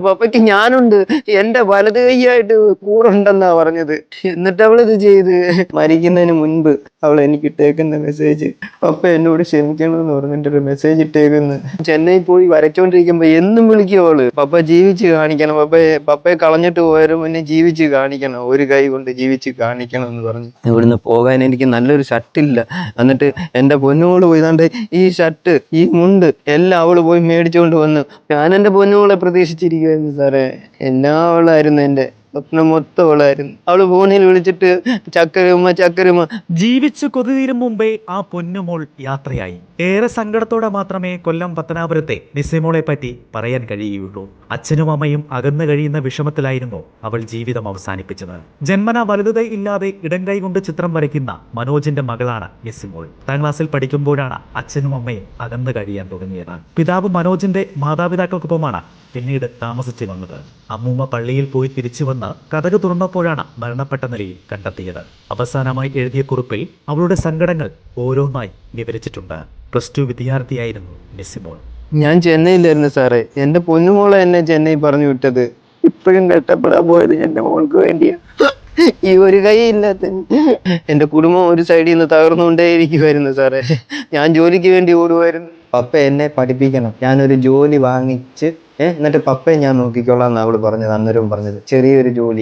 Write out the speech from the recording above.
പപ്പയ്ക്ക് ഞാനുണ്ട്, എന്റെ വലത് കൈയായിട്ട് കൂടെ ഉണ്ടെന്നാ പറഞ്ഞത്. എന്നിട്ട് അവൾ ഇത് ചെയ്ത് മരിക്കുന്നതിന് മുൻപ് അവൾ എനിക്ക് ഇട്ടേക്കുന്ന മെസ്സേജ്, പപ്പ എന്നോട് ക്ഷമിക്കണമെന്ന് പറഞ്ഞിട്ടൊരു മെസ്സേജ് ഇട്ടേക്കുന്നു. ചെന്നൈ പോയി വരച്ചോണ്ടിരിക്കുമ്പോ എന്നും വിളിക്കും അവള്, പപ്പ ജീവിച്ച് കാണിക്കണം, പപ്പയെ കളഞ്ഞിട്ട് പോയാലും മുന്നേ ജീവിച്ച് കാണിക്കണം, ഒരു കൈ കൊണ്ട് ജീവിച്ച് കാണിക്കണം എന്ന് പറഞ്ഞു. ഇവിടുന്ന് പോകാൻ എനിക്ക് നല്ലൊരു ഷർട്ടില്ല. എന്നിട്ട് എന്റെ പൊന്നുമോള് പോയിതാണ്ട് ഈ ഷർട്ട്, ഈ മുണ്ട് എല്ലാം അവള് പോയി മേടിച്ചുകൊണ്ട് വന്നു. ഞാൻ എന്റെ പൊന്നുമോളെ പ്രതീക്ഷിച്ചിരിക്കുവായിരുന്നു സാറേ. എല്ലാം അവളായിരുന്നു, എന്റെ സ്വപ്നം മൊത്തം അവളായിരുന്നു. അവള് ഫോണിൽ വിളിച്ചിട്ട് ചക്കരമ്മ. ജീവിച്ചു കൊതിതീരും മുമ്പേ ആ പൊന്നുമോൾ യാത്രയായി. ഏറെ സങ്കടത്തോടെ മാത്രമേ കൊല്ലം പത്തനാപുരത്തെ നിസ്സിമോളെ പറ്റി പറയാൻ കഴിയുള്ളൂ. അച്ഛനും അമ്മയും അകന്നു കഴിയുന്ന വിഷമത്തിലായിരുന്നു അവൾ ജീവിതം അവസാനിപ്പിച്ചത്. ജന്മന വലുതൈ ഇല്ലാതെ ഇടം കൈ കൊണ്ട് ചിത്രം വരയ്ക്കുന്ന മനോജിന്റെ മകളാണ് നിസ്സിമോൾ. 10ാം ക്ലാസ്സിൽ പഠിക്കുമ്പോഴാണ് അച്ഛനും അമ്മയും അകന്നു കഴിയാൻ തുടങ്ങിയത്. പിതാവ് മനോജിന്റെ മാതാപിതാക്കൾക്കൊപ്പമാണ് പിന്നീട് താമസിച്ചു വന്നത്. അമ്മൂമ്മ പള്ളിയിൽ പോയി തിരിച്ചു വന്ന് കതക് തുറന്നപ്പോഴാണ് മരണപ്പെട്ട നിലയിൽ കണ്ടെത്തിയത്. അവസാനമായി എഴുതിയ കുറിപ്പിൽ അവളുടെ സങ്കടങ്ങൾ ഓരോന്നായി വിവരിച്ചിട്ടുണ്ട്. +2 വിദ്യാർത്ഥിയായിരുന്നു നിസ്സിമോൾ. ഞാൻ ചെന്നൈയിലായിരുന്നു സാറേ. എന്റെ പൊന്നുമോളെ എന്നെ ചെന്നൈ പറഞ്ഞു വിട്ടത്. ഇപ്പോഴും കഷ്ടപ്പെടാൻ പോയത് എന്റെ മോൾക്ക് വേണ്ടിയാ. ഈ ഒരു കൈ ഇല്ലാത്ത എന്റെ കുടുംബം ഒരു സൈഡിൽ നിന്ന് തകർന്നുകൊണ്ടേയിരിക്കുമായിരുന്നു സാറേ. ഞാൻ ജോലിക്ക് വേണ്ടി ഓടുമായിരുന്നു. പപ്പ എന്നെ പഠിപ്പിക്കണം, ഞാനൊരു ജോലി വാങ്ങിച്ച് എന്നിട്ട് പപ്പയെ ഞാൻ നോക്കിക്കോളാം എന്ന് അവള് പറഞ്ഞത്. അന്നേരം പറഞ്ഞത് ചെറിയൊരു ജോലി